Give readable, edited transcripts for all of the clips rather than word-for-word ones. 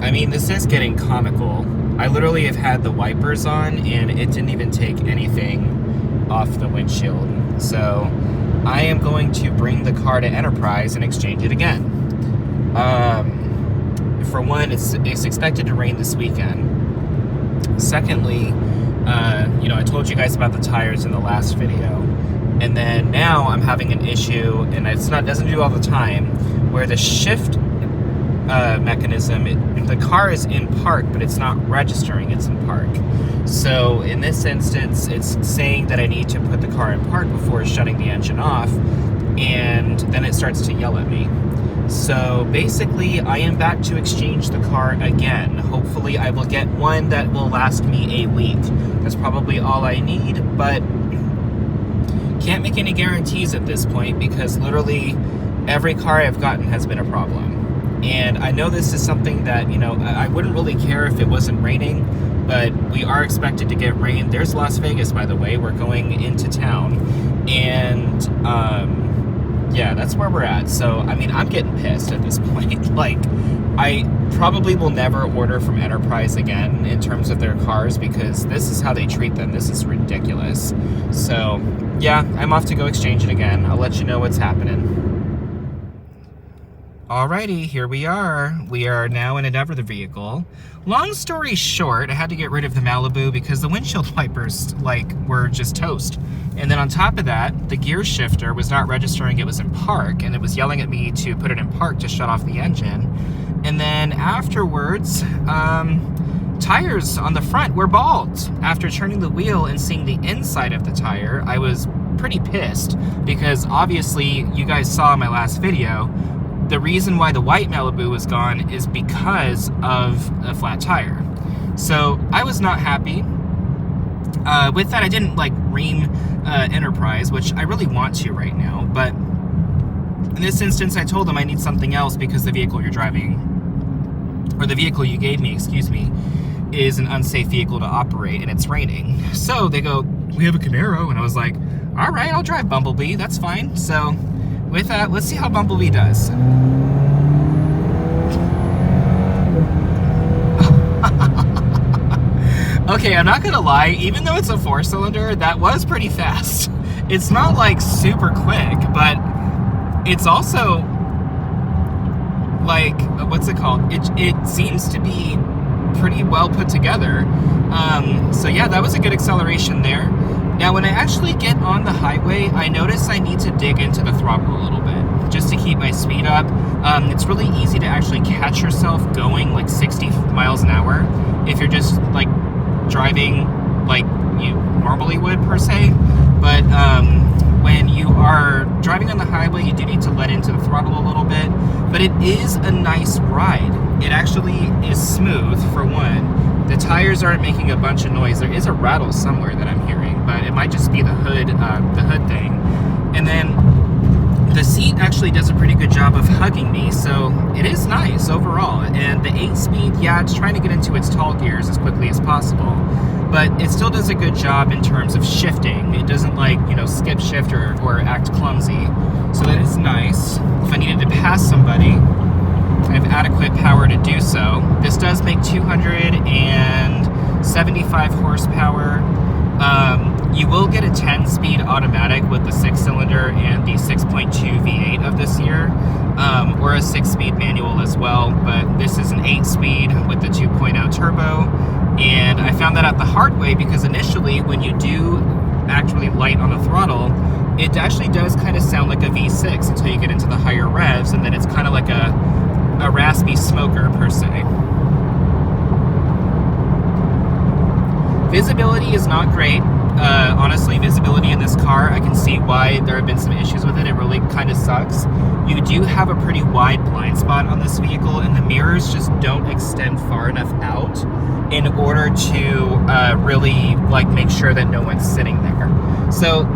I mean, this is getting comical. I literally have had the wipers on and it didn't even take anything off the windshield. So I am going to bring the car to Enterprise and exchange it again. For one, it's expected to rain this weekend. Secondly, I told you guys about the tires in the last video. And then now I'm having an issue, and doesn't do all the time, where the shift mechanism, the car is in park, but it's not registering it's in park. So in this instance, it's saying that I need to put the car in park before shutting the engine off, and then it starts to yell at me. So basically, I am back to exchange the car again. Hopefully, I will get one that will last me a week. That's probably all I need, but can't make any guarantees at this point because literally every car I've gotten has been a problem. And I know this is something that, I wouldn't really care if it wasn't raining, but we are expected to get rain. There's Las Vegas, by the way. We're going into town. And, yeah, that's where we're at. So, I mean, I'm getting pissed at this point. Like, I probably will never order from Enterprise again in terms of their cars because this is how they treat them. This is ridiculous. So, yeah, I'm off to go exchange it again. I'll let you know what's happening. Alrighty, here we are. We are now in another vehicle. Long story short, I had to get rid of the Malibu because the windshield wipers, were just toast. And then on top of that, the gear shifter was not registering it was in park, and it was yelling at me to put it in park to shut off the engine. And then afterwards, tires on the front were bald. After turning the wheel and seeing the inside of the tire, I was pretty pissed because obviously you guys saw in my last video, the reason why the white Malibu was gone is because of a flat tire. So I was not happy. With that, I didn't ream Enterprise, which I really want to right now. But in this instance, I told them I need something else because the vehicle you're driving, or the vehicle you gave me, excuse me, is an unsafe vehicle to operate and it's raining. So they go, we have a Camaro. And I was like, all right, I'll drive Bumblebee. That's fine. So with that, let's see how Bumblebee does. Okay, I'm not gonna lie, even though it's a 4-cylinder, that was pretty fast. It's not super quick, but it's also what's it called? It seems to be pretty well put together. So yeah, that was a good acceleration there. Now, when I actually get on the highway, I notice I need to dig into the throttle a little bit just to keep my speed up. It's really easy to actually catch yourself going 60 miles an hour if you're just driving like you normally would per se. But when you are driving on the highway, you do need to let into the throttle a little bit. But it is a nice ride. It actually is smooth, for one. The tires aren't making a bunch of noise. There is a rattle somewhere that I'm hearing, but it might just be the hood thing. And then the seat actually does a pretty good job of hugging me, so it is nice overall. And the 8-speed, yeah, it's trying to get into its tall gears as quickly as possible, but it still does a good job in terms of shifting. It doesn't skip shift or act clumsy, so that is nice. If I needed to pass somebody, I have adequate power to do so. This does make 275 horsepower. You will get a 10-speed automatic with the 6-cylinder and the 6.2 V8 of this year, or a 6-speed manual as well, but this is an 8-speed with the 2.0 turbo, and I found that out the hard way because initially when you do actually light on the throttle, it actually does kind of sound like a V6 until you get into the higher revs, and then it's kind of like a raspy smoker per se. Visibility is not great. Honestly, visibility in this car, I can see why there have been some issues with it. It really kind of sucks. You do have a pretty wide blind spot on this vehicle, and the mirrors just don't extend far enough out in order to really make sure that no one's sitting there. So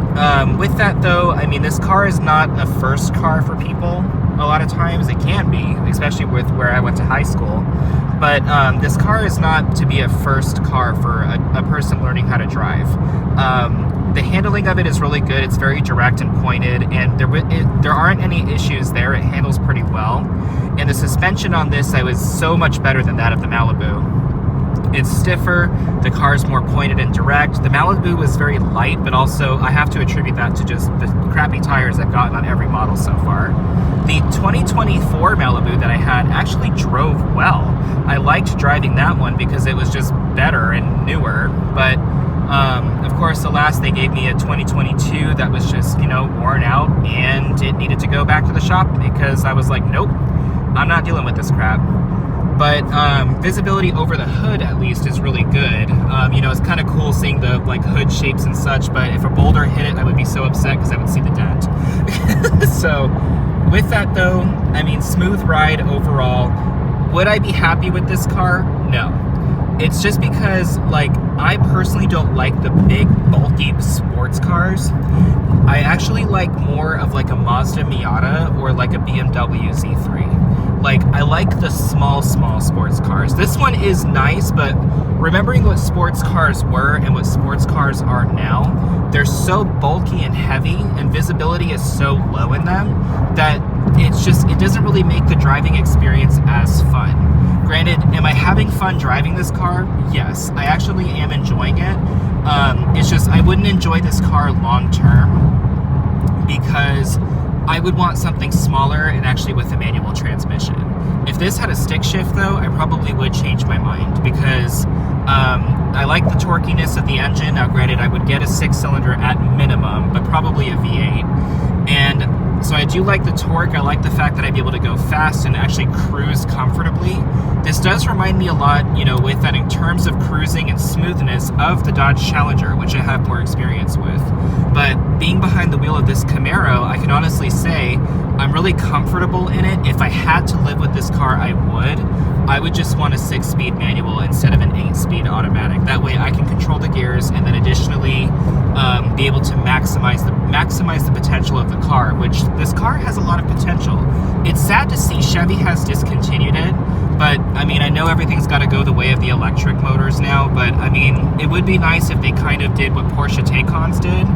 with that though, I mean, this car is not a first car for people. A lot of times it can be, especially with where I went to high school. But this car is not to be a first car for a person learning how to drive. The handling of it is really good. It's very direct and pointed, and there aren't any issues there. It handles pretty well. And the suspension on this, I was so much better than that of the Malibu. It's stiffer, the car's more pointed and direct. The Malibu was very light, but also I have to attribute that to just the crappy tires I've gotten on every model so far. The 2024 Malibu that I had actually drove well. I liked driving that one because it was just better and newer, but of course, the last they gave me a 2022 that was just, worn out, and it needed to go back to the shop because I was like, nope, I'm not dealing with this crap. But visibility over the hood, at least, is really good. It's kind of cool seeing the hood shapes and such, but if a boulder hit it, I would be so upset because I would see the dent. So with that though, I mean, smooth ride overall. Would I be happy with this car? No. It's just because, I personally don't like the big, bulky sports cars. I actually like more of a Mazda Miata or a BMW Z3. I like the small sports cars. This one is nice, but remembering what sports cars were and what sports cars are now, they're so bulky and heavy, and visibility is so low in them that it doesn't really make the driving experience as fun. Granted, am I having fun driving this car? Yes, I actually am enjoying it. It's just I wouldn't enjoy this car long term because I would want something smaller and actually with a manual transmission. If this had a stick shift though, I probably would change my mind because I like the torquiness of the engine. Now granted, I would get a 6-cylinder at minimum, but probably a V8. And so I do like the torque. I like the fact that I'd be able to go fast and actually cruise comfortably. This does remind me a lot, with that in terms of cruising and smoothness of the Dodge Challenger, which I have more experience with. But being behind the wheel of this Camaro, I can honestly say I'm really comfortable in it. If I had to live with this car, I would just want a 6-speed manual instead of an 8-speed automatic. That way I can control the gears and then additionally be able to maximize the potential of the car, which this car has a lot of potential. It's sad to see Chevy has discontinued it, but I mean, I know everything's got to go the way of the electric motors now, but I mean, it would be nice if they kind of did what Porsche Taycans did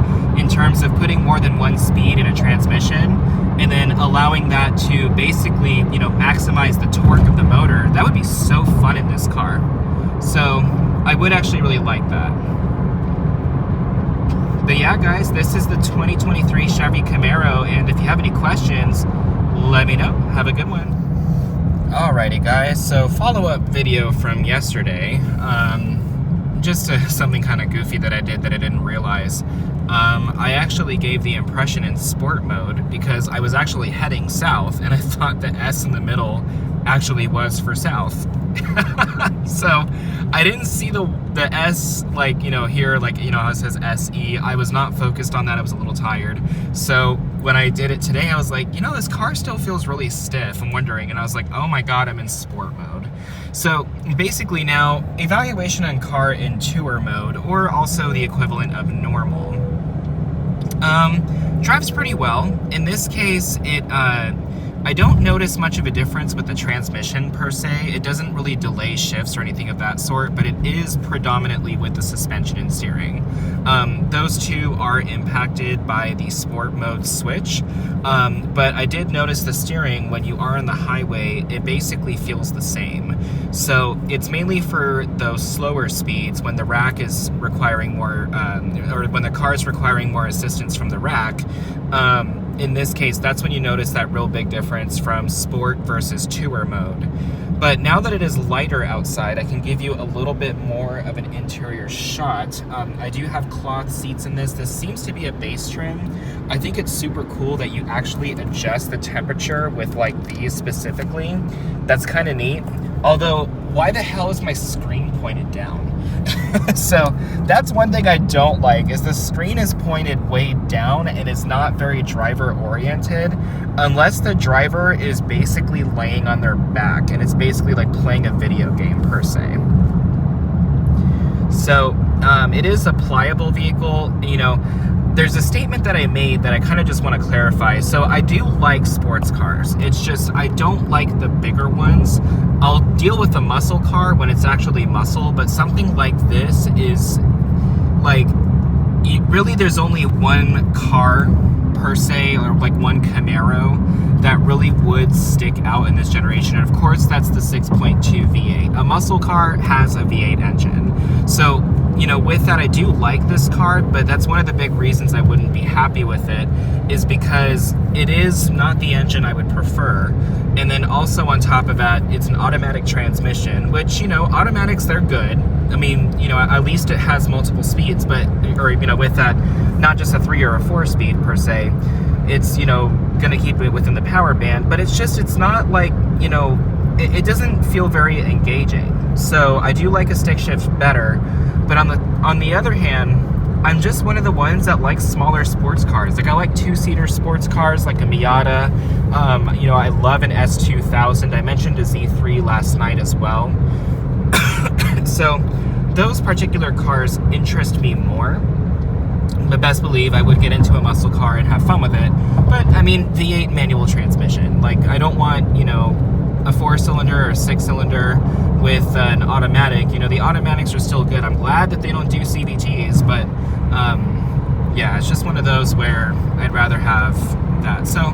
in terms of putting more than one speed in a transmission and then allowing that to basically, maximize the torque of the motor. That would be so fun in this car. So I would actually really like that. But yeah, guys, this is the 2023 Chevy Camaro, and if you have any questions, let me know. Have a good one. Alrighty, guys, so follow-up video from yesterday. Just something kind of goofy that I did that I didn't realize. I actually gave the impression in sport mode because I was actually heading south, and I thought the S in the middle actually was for south. So I didn't see the S here, how it says SE. I was not focused on that. I was a little tired. So when I did it today, I was like, this car still feels really stiff. I'm wondering, and I was like, oh my god, I'm in sport mode. So basically now, evaluation on car in tour mode, or also the equivalent of normal. Drives pretty well. In this case, I don't notice much of a difference with the transmission per se. It doesn't really delay shifts or anything of that sort, but it is predominantly with the suspension and steering. Those two are impacted by the sport mode switch, but I did notice the steering when you are on the highway, it basically feels the same. So it's mainly for those slower speeds when the rack is requiring more, or when the car is requiring more assistance from the rack. In this case, that's when you notice that real big difference from sport versus tour mode. But now that it is lighter outside, I can give you a little bit more of an interior shot. I do have cloth seats in this. This seems to be a base trim. I think it's super cool that you actually adjust the temperature with these specifically. That's kind of neat. Although, why the hell is my screen pointed down? So that's one thing I don't like, is the screen is pointed way down and is not very driver oriented unless the driver is basically laying on their back and it's basically like playing a video game per se. So it is a pliable vehicle. There's a statement that I made that I kind of just want to clarify. So I do like sports cars. It's just I don't like the bigger ones. I'll deal with a muscle car when it's actually muscle, but something like this is really there's only one car per se, or like one Camaro that really would stick out in this generation, and of course that's the 6.2 V8. A muscle car has a V8 engine. So, you know, with that, I do like this car, but that's one of the big reasons I wouldn't be happy with it, is because it is not the engine I would prefer. And then also on top of that, it's an automatic transmission, which, you know, automatics, they're good. I mean, you know, at least it has multiple speeds, but, or, you know, with that, not just a 3 or a 4 speed per se, it's, you know, gonna keep it within the power band, but it's just, it's not like, you know, it doesn't feel very engaging. So I do like a stick shift better, but on the other hand, I'm just one of the ones that likes smaller sports cars. Like, I like 2-seater sports cars, like a Miata. You know, I love an S2000. I mentioned a Z3 last night as well. So those particular cars interest me more. But best believe I would get into a muscle car and have fun with it. But I mean, V8 manual transmission. Like, I don't want, you know, a 4-cylinder or a 6-cylinder with an automatic. You know, the automatics are still good. I'm glad that they don't do CVTs, but yeah, it's just one of those where I'd rather have that. So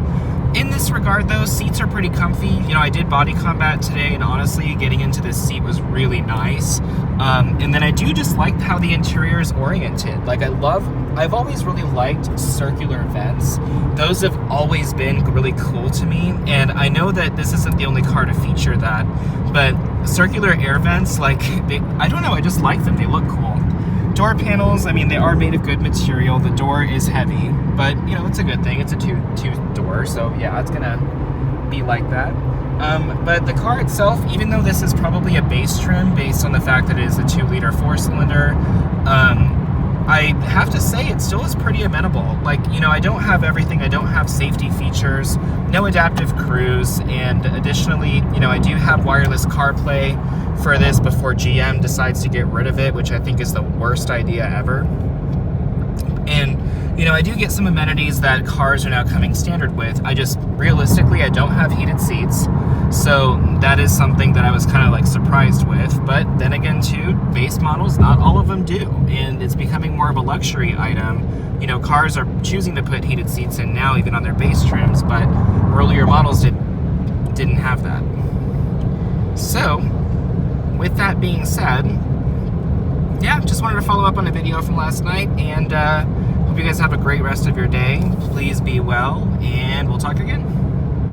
in this regard though, seats are pretty comfy. You know, I did body combat today, and honestly, getting into this seat was really nice. And then I do just like how the interior is oriented. Like, I've always really liked circular vents. Those have always been really cool to me, and I know that this isn't the only car to feature that, but circular air vents, like, I don't know, I just like them. They look cool. Door panels, I mean, they are made of good material. The door is heavy, but, you know, it's a good thing. It's a two door, so yeah, it's gonna be like that. But the car itself, even though this is probably a base trim based on the fact that it is a 2-liter 4-cylinder, I have to say it still is pretty amenable. Like, you know, I don't have everything. I don't have safety features, no adaptive cruise, and additionally, you know, I do have wireless CarPlay for this before GM decides to get rid of it, which I think is the worst idea ever. And, you know, I do get some amenities that cars are now coming standard with. I just, realistically, I don't have heated seats, so that is something that I was kind of like surprised with. But then again, too, base models, not all of them do, and it's becoming more of a luxury item. You know, cars are choosing to put heated seats in now, even on their base trims, but earlier models didn't have that. So, with that being said, yeah, just wanted to follow up on a video from last night, and hope you guys have a great rest of your day. Please be well, and we'll talk again.